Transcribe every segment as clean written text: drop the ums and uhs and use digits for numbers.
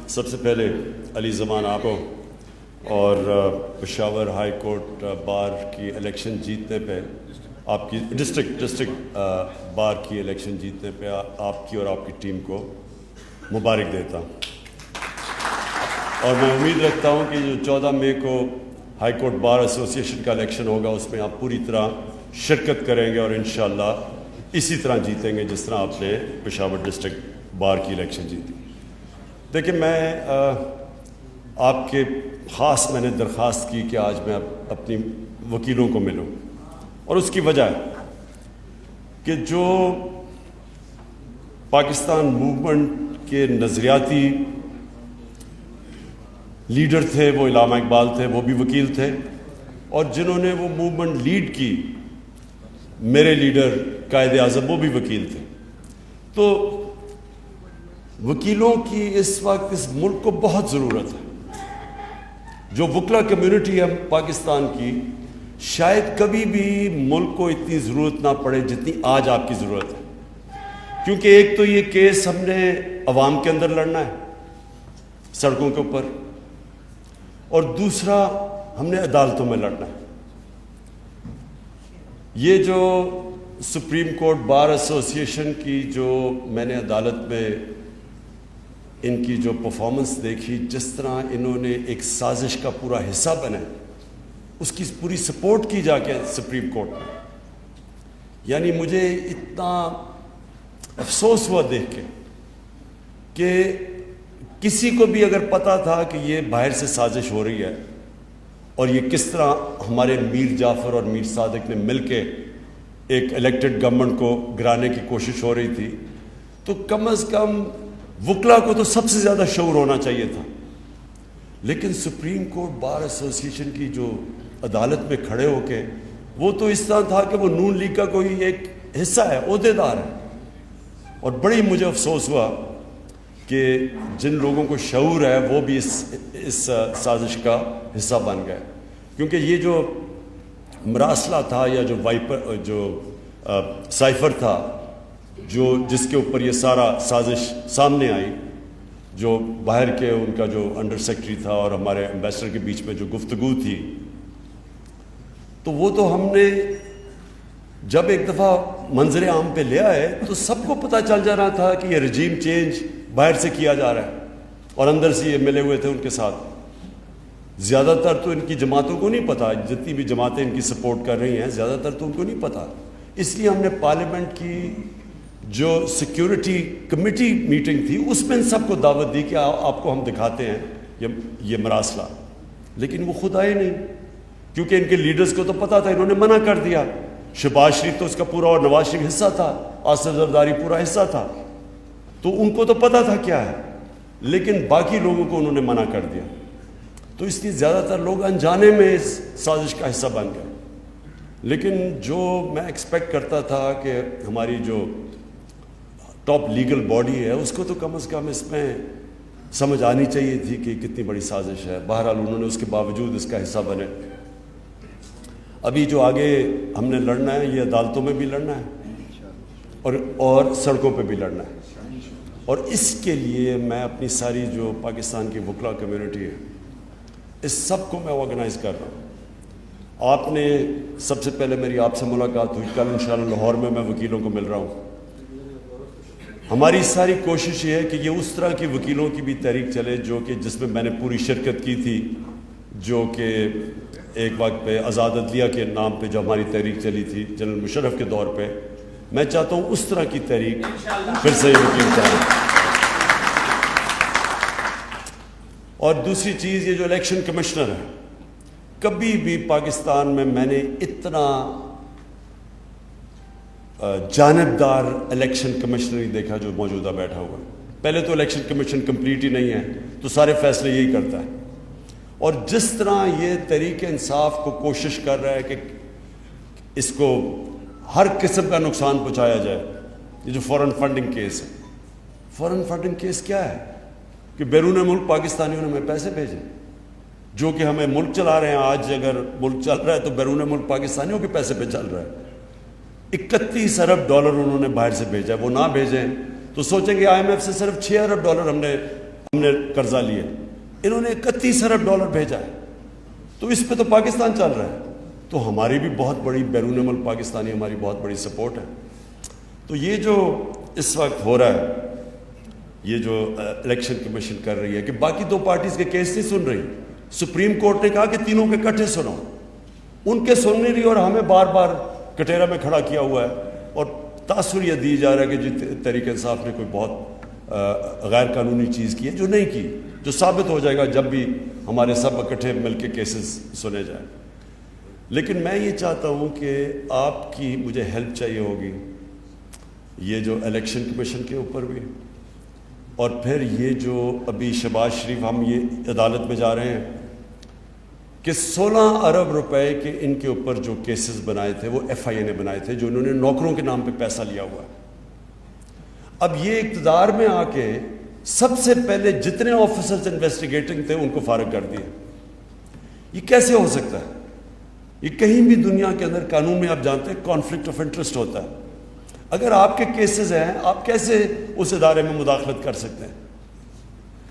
سب سے پہلے علی زمان آپ کو اور پشاور ہائی کورٹ بار کی الیکشن جیتنے پہ آپ کی ڈسٹرکٹ بار کی الیکشن جیتنے پہ آپ کی اور آپ کی ٹیم کو مبارک دیتا ہوں، اور میں امید رکھتا ہوں کہ جو 14 مئی کو ہائی کورٹ بار ایسوسی ایشن کا الیکشن ہوگا اس میں آپ پوری طرح شرکت کریں گے اور انشاءاللہ اسی طرح جیتیں گے جس طرح آپ نے پشاور ڈسٹرکٹ بار کی الیکشن جیتی۔ دیکھیں، میں آپ کے خاص میں نے درخواست کی کہ آج میں اپنی وکیلوں کو ملوں، اور اس کی وجہ ہے کہ جو پاکستان موومنٹ کے نظریاتی لیڈر تھے وہ علامہ اقبال تھے، وہ بھی وکیل تھے، اور جنہوں نے وہ موومنٹ لیڈ کی میرے لیڈر قائد اعظم وہ بھی وکیل تھے۔ تو وکیلوں کی اس وقت اس ملک کو بہت ضرورت ہے۔ جو وکلا کمیونٹی ہے پاکستان کی، شاید کبھی بھی ملک کو اتنی ضرورت نہ پڑے جتنی آج آپ کی ضرورت ہے، کیونکہ ایک تو یہ کیس ہم نے عوام کے اندر لڑنا ہے سڑکوں کے اوپر، اور دوسرا ہم نے عدالتوں میں لڑنا ہے۔ یہ جو سپریم کورٹ بار ایسوسی ایشن کی جو میں نے عدالت میں ان کی جو پرفارمنس دیکھی، جس طرح انہوں نے ایک سازش کا پورا حصہ بنا، اس کی پوری سپورٹ کی جا کے سپریم کورٹ میں، یعنی مجھے اتنا افسوس ہوا دیکھ کے کہ کسی کو بھی اگر پتہ تھا کہ یہ باہر سے سازش ہو رہی ہے اور یہ کس طرح ہمارے میر جعفر اور میر صادق نے مل کے ایک الیکٹڈ گورنمنٹ کو گرانے کی کوشش ہو رہی تھی، تو کم از کم وکلا کو تو سب سے زیادہ شعور ہونا چاہیے تھا۔ لیکن سپریم کورٹ بار ایسوسی ایشن کی جو عدالت میں کھڑے ہو کے، وہ تو اس طرح تھا کہ وہ نون لیگ کا کوئی ایک حصہ ہے، عہدیدار ہے، اور بڑی مجھے افسوس ہوا کہ جن لوگوں کو شعور ہے وہ بھی اس سازش کا حصہ بن گئے، کیونکہ یہ جو مراسلہ تھا یا جو سائفر تھا جس کے اوپر یہ سارا سازش سامنے آئی، جو باہر کے ان کا جو انڈر سیکرٹری تھا اور ہمارے ایمبیسڈر کے بیچ میں جو گفتگو تھی، تو وہ تو ہم نے جب ایک دفعہ منظر عام پہ لے آئے تو سب کو پتہ چل جا رہا تھا کہ یہ رجیم چینج باہر سے کیا جا رہا ہے، اور اندر سے یہ ملے ہوئے تھے ان کے ساتھ۔ زیادہ تر تو ان کی جماعتوں کو نہیں پتہ، جتنی بھی جماعتیں ان کی سپورٹ کر رہی ہیں زیادہ تر تو ان کو نہیں پتہ، اس لیے ہم نے پارلیمنٹ کی جو سیکیورٹی کمیٹی میٹنگ تھی اس میں ان سب کو دعوت دی کہ آپ کو ہم دکھاتے ہیں یہ مراسلہ، لیکن وہ خود آئے نہیں، کیونکہ ان کے لیڈرز کو تو پتہ تھا، انہوں نے منع کر دیا۔ شہباز شریف تو اس کا پورا اور نواز شریف حصہ تھا، آصف زرداری پورا حصہ تھا، تو ان کو تو پتہ تھا کیا ہے، لیکن باقی لوگوں کو انہوں نے منع کر دیا، تو اس لیے زیادہ تر لوگ انجانے میں اس سازش کا حصہ بن گئے۔ لیکن جو میں ایکسپیکٹ کرتا تھا کہ ہماری جو ٹاپ لیگل باڈی ہے اس کو تو کم از کم اس میں سمجھ آنی چاہیے تھی کہ کتنی بڑی سازش ہے، بہرحال انہوں نے اس کے باوجود اس کا حصہ بنے۔ ابھی جو آگے ہم نے لڑنا ہے یہ عدالتوں میں بھی لڑنا ہے اور سڑکوں پہ بھی لڑنا ہے، اور اس کے لیے میں اپنی ساری جو پاکستان کی وکلا کمیونٹی ہے اس سب کو میں آرگنائز کر رہا ہوں۔ آپ نے سب سے پہلے میری آپ سے ملاقات ہوئی، کل انشاءاللہ لاہور میں وکیلوں کو مل رہا ہوں۔ ہماری ساری کوشش یہ ہے کہ یہ اس طرح کی وکیلوں کی بھی تحریک چلے جس میں میں نے پوری شرکت کی تھی، جو کہ ایک وقت پہ آزاد عدلیہ کے نام پہ جو ہماری تحریک چلی تھی جنرل مشرف کے دور پہ، میں چاہتا ہوں اس طرح کی تحریک پھر سے وکیل چلے۔ اور دوسری چیز، یہ جو الیکشن کمشنر ہے، کبھی بھی پاکستان میں نے اتنا جانبدار الیکشن کمشنر نہیں دیکھا جو موجودہ بیٹھا ہوا ہے۔ پہلے تو الیکشن کمیشن کمپلیٹ ہی نہیں ہے، تو سارے فیصلے یہی کرتا ہے، اور جس طرح یہ تحریک انصاف کو کوشش کر رہا ہے کہ اس کو ہر قسم کا نقصان پہنچایا جائے، یہ جو فورن فنڈنگ کیس ہے، فورن فنڈنگ کیس کیا ہے کہ بیرون ملک پاکستانیوں نے ہمیں پیسے بھیجے جو کہ ہمیں ملک چلا رہے ہیں۔ آج اگر ملک چل رہا ہے تو بیرون ملک پاکستانیوں کے پیسے پہ چل رہا ہے۔ 31 ارب ڈالر انہوں نے باہر سے بھیجا ہے، وہ نہ بھیجیں تو سوچیں گے آئی ایم ایف سے صرف 6 ارب ڈالر ہم نے ہم نے قرضہ لیا، انہوں نے 31 ارب ڈالر بھیجا ہے، تو اس پہ تو پاکستان چل رہا ہے، تو ہماری بھی بہت بڑی بیرون ملک پاکستانی ہماری بہت بڑی سپورٹ ہے۔ تو یہ جو اس وقت ہو رہا ہے، یہ جو الیکشن کمیشن کر رہی ہے کہ باقی دو پارٹیز کے کیس نہیں سن رہی، سپریم کورٹ نے کہا کہ تینوں کے اکٹھے سنو، ان کے سن نہیں رہی اور ہمیں بار بار کٹہرا میں کھڑا کیا ہوا ہے، اور تاثر یہ دی جا رہا ہے کہ جی تحریک انصاف نے کوئی بہت غیر قانونی چیز کی ہے، جو نہیں کی، جو ثابت ہو جائے گا جب بھی ہمارے سب اکٹھے مل کے کیسز سنے جائیں۔ لیکن میں یہ چاہتا ہوں کہ آپ کی مجھے ہیلپ چاہیے ہوگی، یہ جو الیکشن کمیشن کے اوپر بھی، اور پھر یہ جو ابھی شہباز شریف ہم یہ عدالت میں جا رہے ہیں کہ 16 ارب روپے کے ان کے اوپر جو کیسز بنائے تھے وہ ایف آئی اے نے بنائے تھے، جو انہوں نے نوکروں کے نام پہ پیسہ لیا ہوا ہے۔ اب یہ اقتدار میں آ کے سب سے پہلے جتنے آفیسرز انویسٹیگیٹنگ تھے ان کو فارغ کر دیا۔ یہ کیسے ہو سکتا ہے؟ یہ کہیں بھی دنیا کے اندر قانون میں آپ جانتے ہیں کانفلکٹ آف انٹرسٹ ہوتا ہے۔ اگر آپ کے کیسز ہیں، آپ کیسے اس ادارے میں مداخلت کر سکتے ہیں؟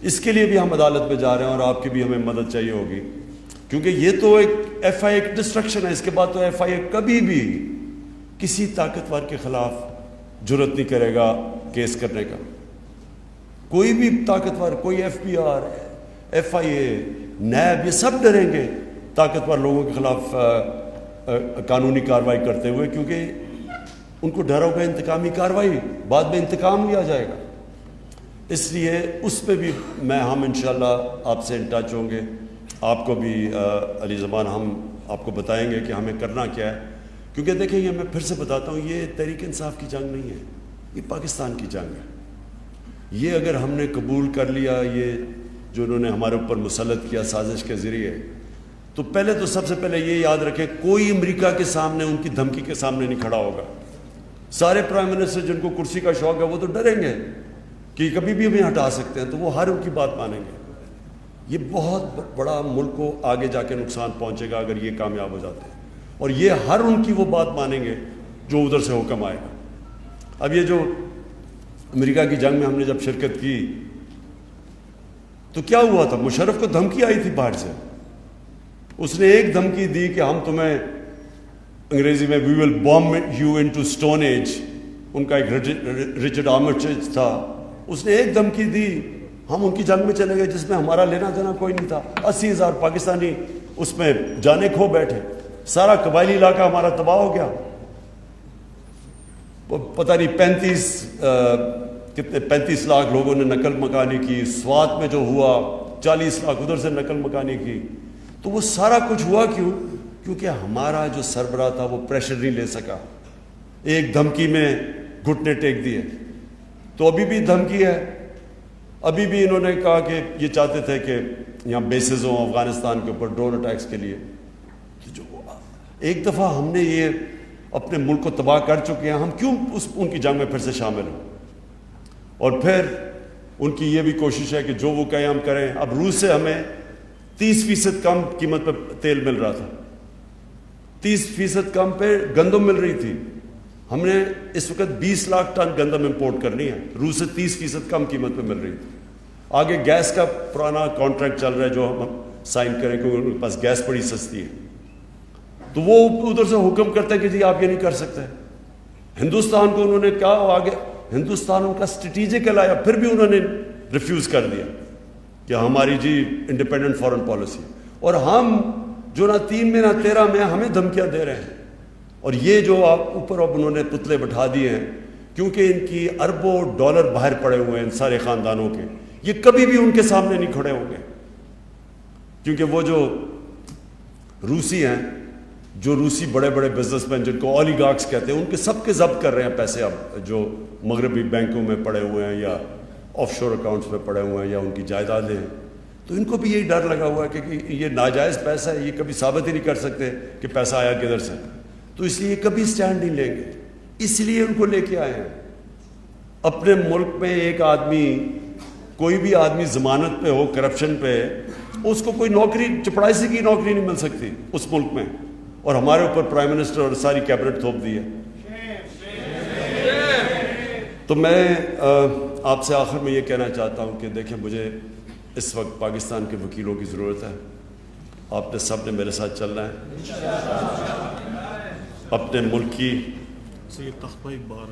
اس کے لیے بھی ہم عدالت میں جا رہے ہیں اور آپ کی بھی ہمیں مدد چاہیے ہوگی، کیونکہ یہ تو ایک ایف آئی اے ڈسٹرکشن ہے۔ اس کے بعد تو ایف آئی اے کبھی بھی کسی طاقتور کے خلاف جرت نہیں کرے گا کیس کرنے کا۔ کوئی بھی طاقتور، کوئی F B R, F I A, NAB, یہ سب ڈریں گے طاقتور لوگوں کے خلاف قانونی کارروائی کرتے ہوئے، کیونکہ ان کو ڈر ہوگا انتقامی کارروائی، بعد میں انتقام لیا جائے گا۔ اس لیے اس پہ بھی ہم انشاءاللہ آپ سے ان ٹچ ہوں گے، آپ کو بھی علی زمان ہم آپ کو بتائیں گے کہ ہمیں کرنا کیا ہے، کیونکہ دیکھیں یہ میں پھر سے بتاتا ہوں، یہ تحریک انصاف کی جنگ نہیں ہے، یہ پاکستان کی جنگ ہے۔ یہ اگر ہم نے قبول کر لیا، یہ جو انہوں نے ہمارے اوپر مسلط کیا سازش کے ذریعے، تو پہلے تو سب سے پہلے یہ یاد رکھیں کوئی امریکہ کے سامنے ان کی دھمکی کے سامنے نہیں کھڑا ہوگا۔ سارے پرائم منسٹر جن کو کرسی کا شوق ہے وہ تو ڈریں گے کہ کبھی بھی ہمیں ہٹا سکتے ہیں، تو وہ ہر ان کی بات مانیں گے۔ یہ بہت بڑا ملک کو آگے جا کے نقصان پہنچے گا اگر یہ کامیاب ہو جاتے ہیں، اور یہ ہر ان کی وہ بات مانیں گے جو ادھر سے حکم آئے گا۔ اب یہ جو امریکہ کی جنگ میں ہم نے جب شرکت کی تو کیا ہوا تھا؟ مشرف کو دھمکی آئی تھی باہر سے، اس نے ایک دھمکی دی کہ ہم تمہیں انگریزی میں we will bomb you into stone age, ان کا ایک رچرڈ آرمسٹیج تھا، اس نے ایک دھمکی دی، ہم ان کی جنگ میں چلے گئے جس میں ہمارا لینا دینا کوئی نہیں تھا، 80,000 پاکستانی اس میں جانے کھو بیٹھے، سارا قبائلی علاقہ ہمارا تباہ ہو گیا۔ پتہ نہیں 35 لاکھ لوگوں نے نقل مکانی کی، سوات میں جو ہوا 40 لاکھ ادھر سے نقل مکانی کی، تو وہ سارا کچھ ہوا کیوں؟ کیونکہ ہمارا جو سربراہ تھا وہ پریشر نہیں لے سکا، ایک دھمکی میں گھٹنے ٹیک دیے۔ تو ابھی بھی دھمکی ہے، ابھی بھی انہوں نے کہا کہ یہ چاہتے تھے کہ یہاں بیسز ہوں افغانستان کے اوپر ڈرون اٹیکس کے لیے۔ تو جو ایک دفعہ ہم نے یہ اپنے ملک کو تباہ کر چکے ہیں، ہم کیوں ان کی جنگ میں پھر سے شامل ہوں؟ اور پھر ان کی یہ بھی کوشش ہے کہ جو وہ کہیں ہم کریں۔ اب روس سے ہمیں 30% کم قیمت پہ تیل مل رہا تھا، 30% کم پہ گندم مل رہی تھی، ہم نے اس وقت 20 لاکھ ٹن گندم امپورٹ کرنی ہے، روس سے 30% کم قیمت پہ مل رہی تھی۔ آگے گیس کا پرانا کانٹریکٹ چل رہا ہے جو ہم سائن کریں کیونکہ ان کے پاس گیس بڑی سستی ہے، تو وہ ادھر سے حکم کرتے ہیں کہ جی آپ یہ نہیں کر سکتے۔ ہندوستان کو انہوں نے کہا، آگے ہندوستان ان کا اسٹریٹجک الایا، پھر بھی انہوں نے ریفیوز کر دیا کہ ہماری جی انڈیپینڈنٹ فارن پالیسی، اور ہم جو نہ 3 میں نہ 13 میں ہمیں دھمکیاں دے رہے ہیں۔ اور یہ جو آپ اوپر اب انہوں نے پتلے بٹھا دیے ہیں، کیونکہ ان کی اربوں ڈالر باہر پڑے ہوئے ہیں ان سارے خاندانوں کے، یہ کبھی بھی ان کے سامنے نہیں کھڑے ہوں گے، کیونکہ وہ جو روسی ہیں، جو روسی بڑے بڑے بزنس مین جن کو اولیگارکس کہتے ہیں، ان کے سب کے ضبط کر رہے ہیں پیسے اب، جو مغربی بینکوں میں پڑے ہوئے ہیں یا آف شور اکاؤنٹس میں پڑے ہوئے ہیں یا ان کی جائیدادیں ہیں، تو ان کو بھی یہی ڈر لگا ہوا ہے کہ یہ ناجائز پیسہ ہے، یہ کبھی ثابت ہی نہیں کر سکتے کہ پیسہ آیا کدھر سے، تو اس لیے کبھی سٹینڈ نہیں لیں گے، اس لیے ان کو لے کے آئے ہیں۔ اپنے ملک میں ایک آدمی، کوئی بھی آدمی ضمانت پہ ہو کرپشن پہ، اس کو کوئی نوکری، چپڑاسی کی نوکری نہیں مل سکتی اس ملک میں، اور ہمارے اوپر پرائم منسٹر اور ساری کیبنٹ تھوپ دی ہے۔ تو میں آپ سے آخر میں یہ کہنا چاہتا ہوں کہ دیکھیں مجھے اس وقت پاکستان کے وکیلوں کی ضرورت ہے. آپ نے سب نے میرے ساتھ چلنا ہے. اپنے ملک کی سید تختہ ایک بار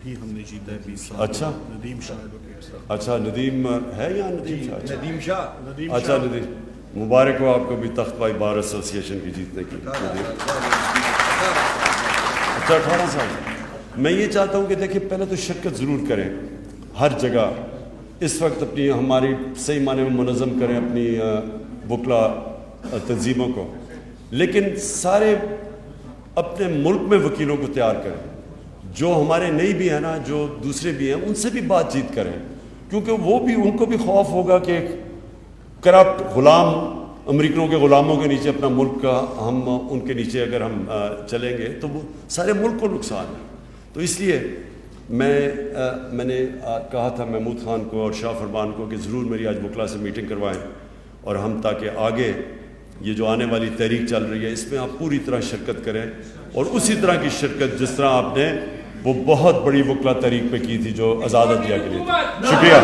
بھی ہم نے جیتا ہے 20 سال. اچھا ندیم شاہ. اچھا ندیم ہے یا ندیم شاہ؟ ندیم شاہ. اچھا ندیم مبارک ہو آپ کو بھی تختہ بار ایسوسیشن کی جیتنے کی. اچھا 18 سال. میں یہ چاہتا ہوں کہ دیکھیں پہلے تو شرکت ضرور کریں ہر جگہ. اس وقت اپنی ہماری صحیح معنی میں منظم کریں اپنی وکلا تنظیموں کو, لیکن سارے اپنے ملک میں وکیلوں کو تیار کریں. جو ہمارے نئی بھی ہیں نا, جو دوسرے بھی ہیں, ان سے بھی بات چیت کریں, کیونکہ وہ بھی ان کو بھی خوف ہوگا کہ کرپٹ غلام امریکنوں کے غلاموں کے نیچے اپنا ملک کا ہم ان کے نیچے اگر ہم چلیں گے تو وہ سارے ملک کو نقصان ہے. تو اس لیے میں نے کہا تھا محمود خان کو اور شاہ فرمان کو کہ ضرور میری آج وکلا سے میٹنگ کروائیں, اور ہم تاکہ آگے یہ جو آنے والی تحریک چل رہی ہے اس میں آپ پوری طرح شرکت کریں, اور اسی طرح کی شرکت جس طرح آپ نے وہ بہت بڑی وکلا تحریک پہ کی تھی جو آزاد عدلیہ کے لیے. شکریہ.